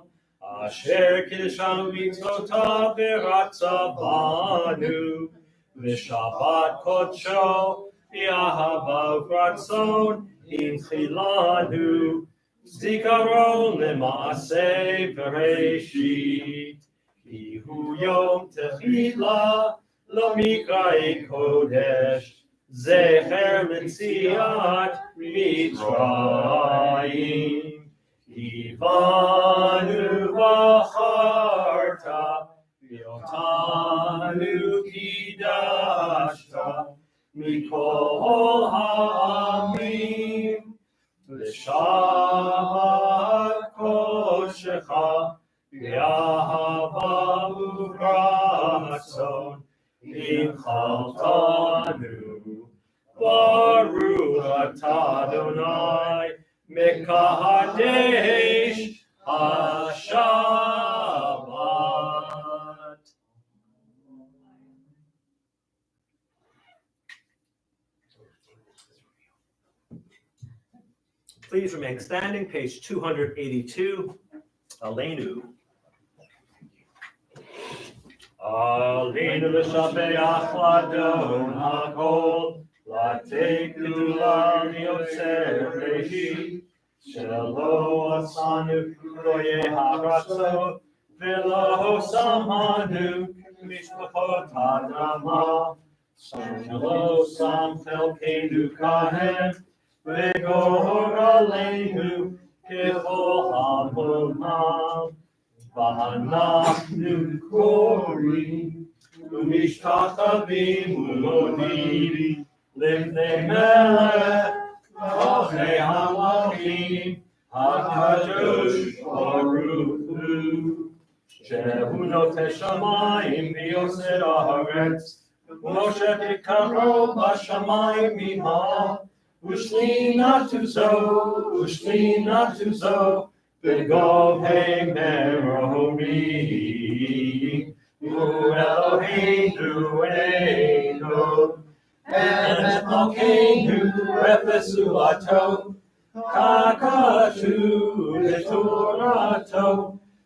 Asher Kiddushanu Mitzvotav V'Ratzav Banu, V'Shabbat Kodsho, V'Ahava V'Ratzon, in Chilanu, Zikaron leMaaseh Bereshit, Kihu Yom Techila, Lo Mikra'ei Kodesh, Zecher L'Tziat Mitzrayim, Kivanu V'Acharta, V'Otanu Kidashta, Mikol ha'amim, v'shabbat kodeshecha, v'ahava u'ratzon, inchaltanu, baruch atah Adonai, mekadesh hashabbat. Please remain standing, page 282, Aleinu. Aleinu l'shabeach l'adon hakol, l'tek gdula liotzer reshit, shelo asanu kuroye haratzot, v'lo samanu mishpachot hadama, shelo sam chelkeinu kahen, V'gor aleinu kechol hamonam, v'anachnu korim, u'mishtachavim u'modim, lifnei melech, v'ochnei hamalchim, hakadosh baruch hu, shehu noteh shamayim v'yoseh haaretz, Moshe tikaro b'shamayim mimah, Ushli natuzo, begov hey meromim, Eloheinu eino, et malkeinu efesu ato, kakatu letorato,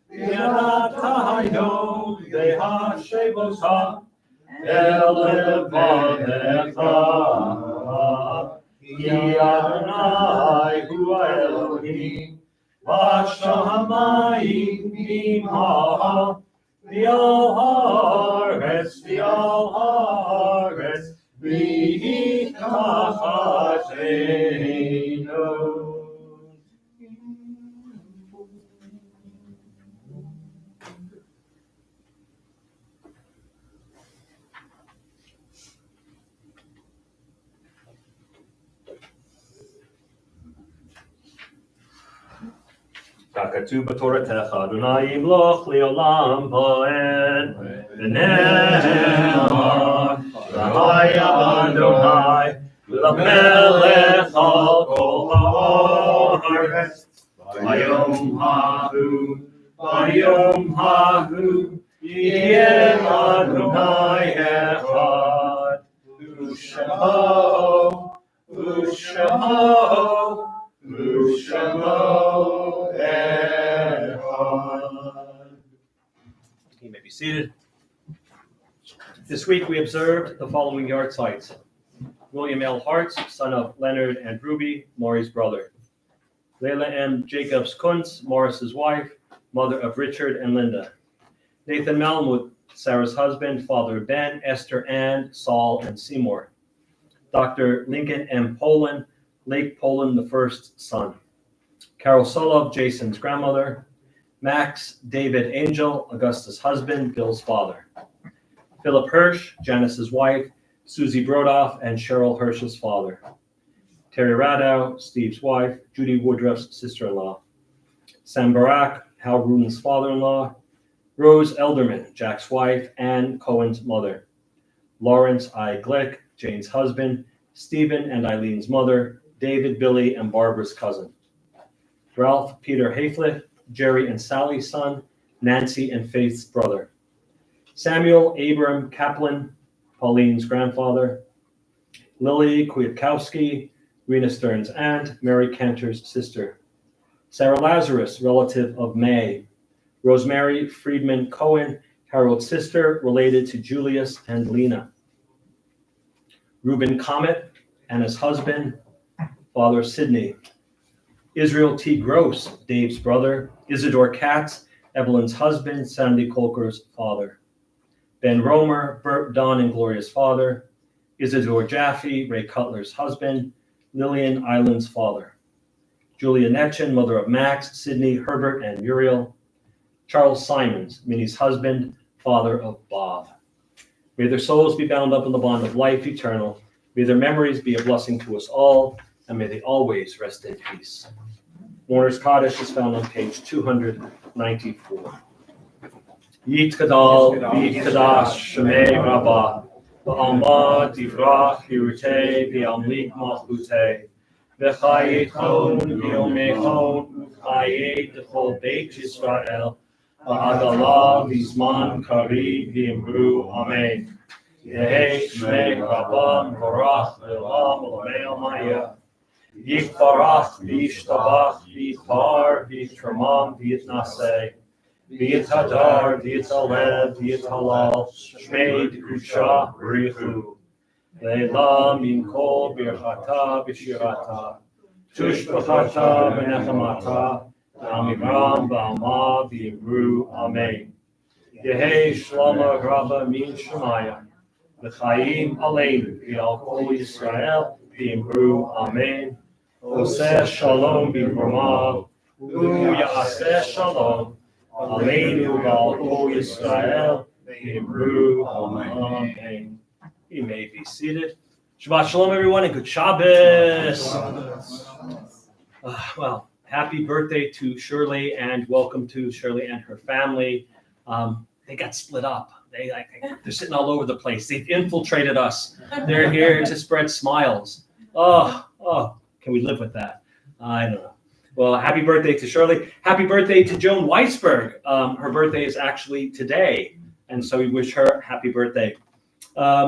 v'yanatayom v'hashevota, elevadecha. Ki Adonai hu Elohim, v'shamayim v'imha, v'al haaretz v'itachas ככתוב בתורתך, אדוני ימלוך לעולם ועד. ונאמר, והיה אדוני למלך על כל הארץ. ביום ההוא יהיה אדוני אחד, ושמו אחד. You may be seated. This week we observed the following yard sites. William L. Hartz, son of Leonard and Ruby, Maury's brother. Leila M. Jacobs Kuntz, Morris's wife, mother of Richard and Linda. Nathan Malmuth, Sarah's husband, father of Ben, Esther Ann, Saul, and Seymour. Dr. Lincoln M. Poland, Lake Poland the first son. Carol Solov, Jason's grandmother. Max David Angel, Augustus' husband, Bill's father. Philip Hirsch, Janice's wife, Susie Brodoff, and Cheryl Hirsch's father. Terry Radow, Steve's wife, Judy Woodruff's sister-in-law. Sam Barak, Hal Ruden's father-in-law. Rose Elderman, Jack's wife, Ann Cohen's mother. Lawrence I. Glick, Jane's husband, Stephen and Eileen's mother, David, Billy, and Barbara's cousin. Ralph Peter Hayflitt, Jerry and Sally's son, Nancy and Faith's brother. Samuel Abram Kaplan, Pauline's grandfather. Lily Kwiatkowski, Rena Stern's aunt, Mary Cantor's sister. Sarah Lazarus, relative of May. Rosemary Friedman Cohen, Harold's sister, related to Julius and Lena. Reuben Comet and his husband, father Sidney. Israel T. Gross, Dave's brother. Isidore Katz, Evelyn's husband, Sandy Colker's father. Ben Romer, Bert, Don, and Gloria's father. Isidore Jaffe, Ray Cutler's husband. Lillian Island's father. Julia Netchin, mother of Max, Sydney, Herbert, and Muriel. Charles Simons, Minnie's husband, father of Bob. May their souls be bound up in the bond of life eternal. May their memories be a blessing to us all, and may they always rest in peace. Warner's Kaddish is found on page 294. Yit Gadal, Yit Kadash, Shemei Rabbah, Ba'alma Divrach, Hirutei, Bi'amlik Malchutei, V'chayetchon, V'yomechon, V'chayet, D'chol Beit Yisrael, V'adalah, V'zman Kariv, V'imru, Amen. Yehei Shmei Rabbah, V'orach, V'olam, V'lamei Almaya, Yikbarach, V'yishtabach, V'yitar, V'yitramam, V'yitnaseh, V'yithadar, V'yitalev, V'yithalal, Shmei D'Kusha, Richu, Leila Min Kol Birchata B'Shirata, Tushbachata V'nechamata, Amibram Ba'alma V'yimru, Amen. Yehei Shlama Rabba Min Shemaya, V'chaim Aleinu, V'al Kol Yisrael, V'yimru, Amen. Oseh Shalom B'Romav, U'yaseh Shalom, Aleinu V'al Kol Yisrael, V'yimru, Amen. You may be seated. Shabbat Shalom, everyone, and good Shabbos. Well, happy birthday to Shirley, and welcome to Shirley and her family. They got split up. They're sitting all over the place. They've infiltrated us. They're here to spread smiles. Oh, can we live with that? I don't know. Well, happy birthday to Shirley. Happy birthday to Joan Weisberg. Her birthday is actually today, and so we wish her happy birthday.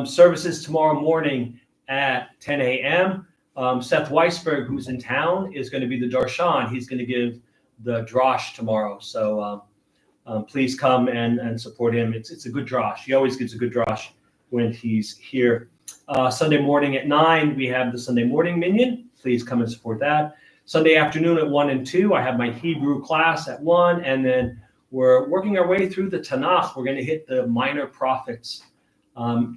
Services tomorrow morning at 10 a.m. Seth Weisberg, who's in town, is going to be the darshan. He's going to give the drash tomorrow. So please come and support him. It's a good drash. He always gives a good drash when he's here. Sunday morning at 9, we have the Sunday morning minyan. Please come and support that. Sunday afternoon at 1 and 2, I have my Hebrew class at 1, and then we're working our way through the Tanakh. We're going to hit the minor prophets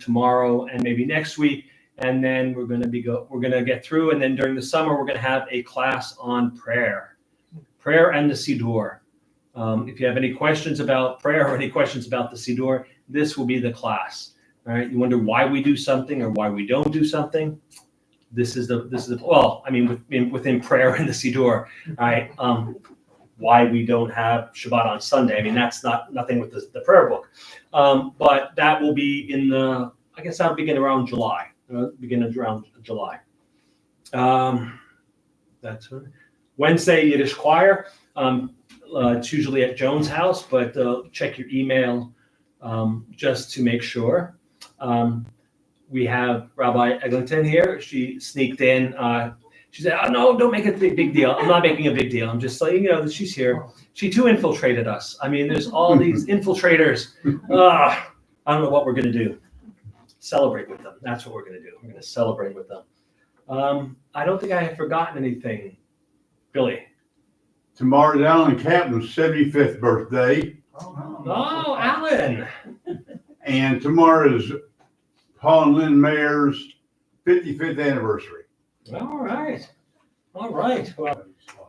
tomorrow and maybe next week, and then we're going to get through, and then during the summer we're going to have a class on prayer and the Siddur. If you have any questions about prayer or any questions about the Siddur, this will be the class. All right, you wonder why we do something or why we don't do something. This is the well, I mean, within prayer and the Siddur. All right, why we don't have Shabbat on Sunday. I mean, that's nothing with the prayer book. But that will be I guess that'll begin around July. That's Wednesday, Yiddish choir. It's usually at Joan's house, but check your email just to make sure. We have Rabbi Eglinton here. She sneaked in. She said, "Oh no, don't make it a big deal." I'm not making a big deal. I'm just letting you know that she's here. She too infiltrated us. I mean, there's all these infiltrators. I don't know what we're going to do. Celebrate with them. That's what we're going to do. We're going to celebrate with them. I don't think I have forgotten anything. Billy. Tomorrow's Alan Captain's 75th birthday, Oh, Alan. and tomorrow is Paul and Lynn Mayer's 55th anniversary. All right. Well,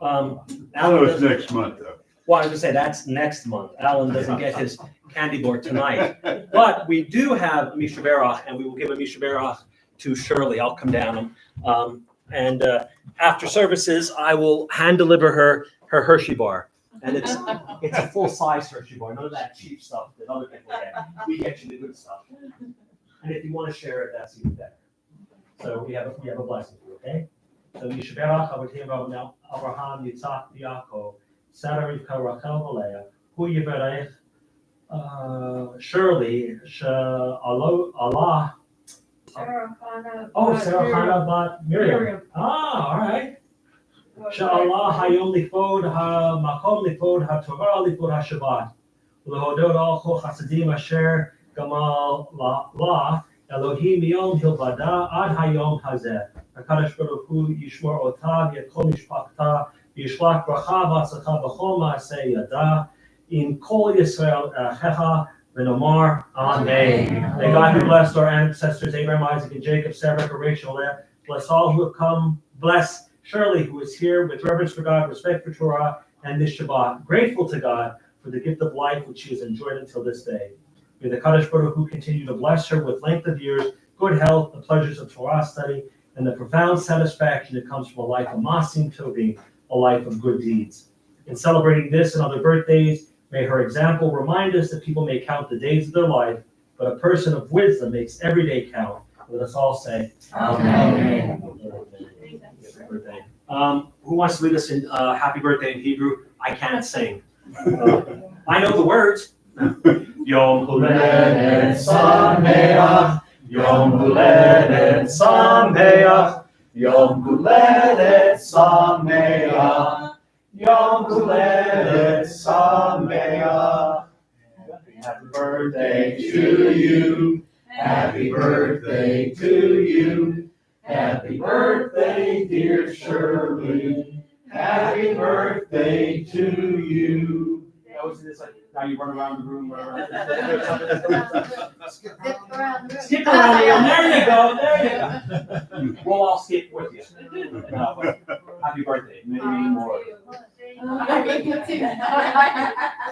I know it's next month, though. Well, I was going to say that's next month. Alan doesn't get his candy board tonight. But we do have a Misha Berach, and we will give a Misha Berach to Shirley. I'll come down. And after services, I will hand deliver her Hershey bar. And it's a full-size Hershey bar. None of that cheap stuff that other people get. We get you the good stuff. And if you want to share it, that's even better. So we have a blessing for you, okay? So Misha Berach, Avraham, Yitzhak, Yaakov, Sarah, Rivka, Rachel, Leah, Hu Yivarech, Shirley, Allah. Sarah Hannah. Sarah Hannah bat Miriam. All right. Sha'Allah hayom lifod ha'makom lifod ha'torah lifod ha'shabbat. Ulehodot al chol chasadim asher gamal la Elohim yom hilvada ad hayom hazeh. HaKadosh Baruch Hu yishmor otav yekol mishpachta yishlach bracha v'atzlacha b'chol ma'aseh yada in kol Yisrael checha v'nomar Amen. May God who blessed our ancestors Abraham, Isaac, and Jacob, Sarah, Rachel, Leah, bless all who have come. Bless Shirley, who is here with reverence for God, respect for Torah, and this Shabbat. Grateful to God for the gift of life which she has enjoyed until this day. May the Kadosh Baruch Hu continue to bless her with length of years, good health, the pleasures of Torah study, and the profound satisfaction that comes from a life of Masim Tovim, a life of good deeds. In celebrating this and other birthdays, may her example remind us that people may count the days of their life, but a person of wisdom makes every day count. Let us all say, Amen. Birthday. Who wants to lead us in happy birthday in Hebrew? I can't sing. I know the words. Yom Huledet Sameach, Yom Huledet Sameach, Yom Huledet Sameach, Yom Huledet Sameach. Happy birthday to you. Happy birthday to you. Happy birthday, dear Shirley. Happy birthday to you. Now you run around the room. Skip around the room. There you go. We'll all skip with you. Happy birthday. Many, many more.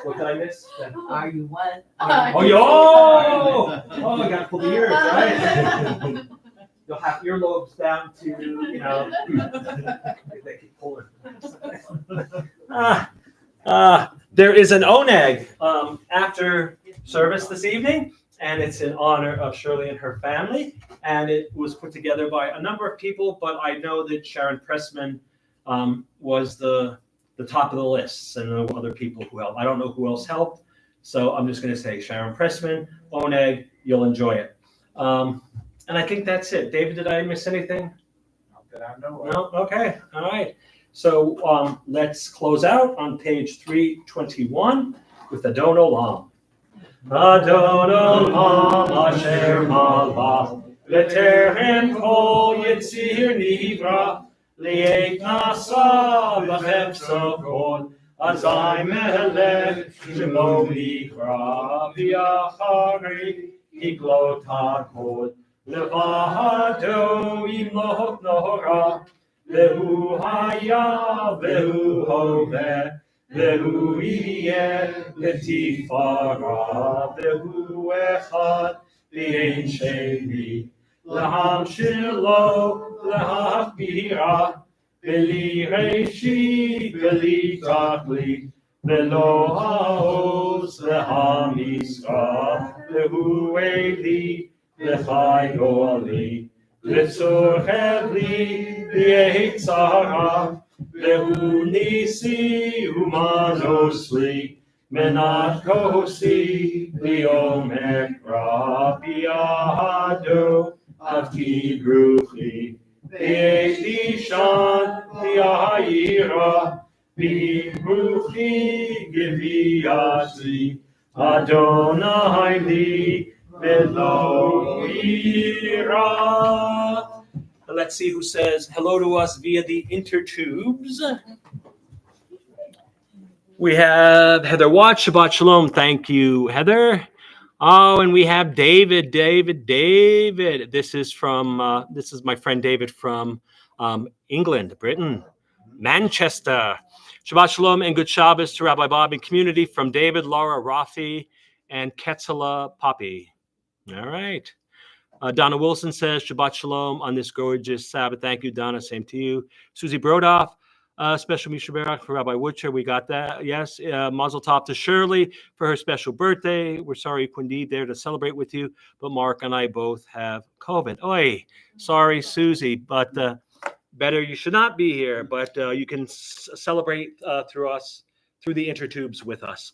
What did I miss? Are you one? Oh, I got to pull the ears, right? You'll have earlobes down to, they keep pulling. There is an oneg after service this evening, and it's in honor of Shirley and her family, and it was put together by a number of people, but I know that Sharon Pressman was the top of the list, and there were other people who helped. I don't know who else helped, so I'm just going to say Sharon Pressman, oneg, you'll enjoy it. And I think that's it. David, did I miss anything? Not that I know of. No? Okay. All right. So let's close out on page 321 with Adon Olam. Adon Olam asher malach leterem kol yitzir nivra li'ek nasa b'chefso kol azai melech shemo nikra v'yachari higlot hakol Levado imloch nora, vehu haya, vehu hove, vehu yeh, letifara, vehu echad, v'ein sheni, laham shilo, lahachbira, בלי ראשית, בלי תכלית, ולא העוז והמשרה, והוא עלי, וחי גואלי, לצור חבלי, ויהי צרה, והוא ניסי ומנוס לי, מנת כוסי, ליום אקרא בידו, אף כי ברוכי, ויהי שן, ויהירה, ברוכי גביעתי, אדוני לי, ולא יירא. Let's see who says hello to us via the intertubes. We have Heather Watts, Shabbat Shalom. Thank you, Heather. Oh, and we have David. This is my friend David from England, Britain, Manchester. Shabbat Shalom and good Shabbos to Rabbi Bob and community from David, Laura, Rafi, and Ketzela Poppy. All right. Donna Wilson says, Shabbat Shalom on this gorgeous Sabbath. Thank you, Donna. Same to you. Susie Brodoff, special Mishnah Berach for Rabbi Woodcher. We got that. Yes. Mazel tov to Shirley for her special birthday. We're sorry you couldn't be there to celebrate with you, but Mark and I both have COVID. Oy, sorry, Susie, but better you should not be here, but you can celebrate through the intertubes with us.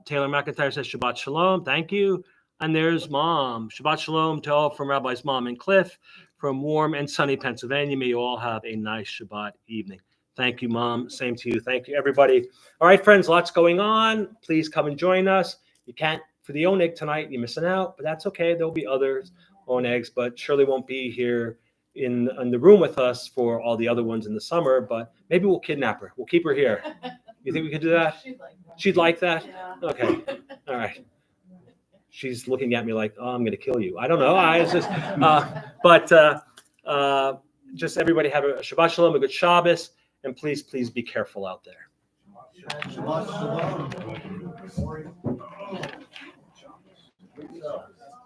Taylor McIntyre says, Shabbat Shalom. Thank you. And there's Mom. Shabbat Shalom to all from Rabbi's Mom and Cliff from warm and sunny Pennsylvania. May you all have a nice Shabbat evening. Thank you, Mom. Same to you. Thank you, everybody. All right, friends, lots going on. Please come and join us. You can't for the Oneg tonight. You're missing out, but that's okay. There'll be others Onegs, but Shirley won't be here in the room with us for all the other ones in the summer, but maybe we'll kidnap her. We'll keep her here. You think we could do that? She'd like that? Yeah. Okay. All right. She's looking at me like, oh, I'm going to kill you. I don't know. Just everybody have a Shabbat Shalom, a good Shabbos, and please be careful out there. Shabbat shalom.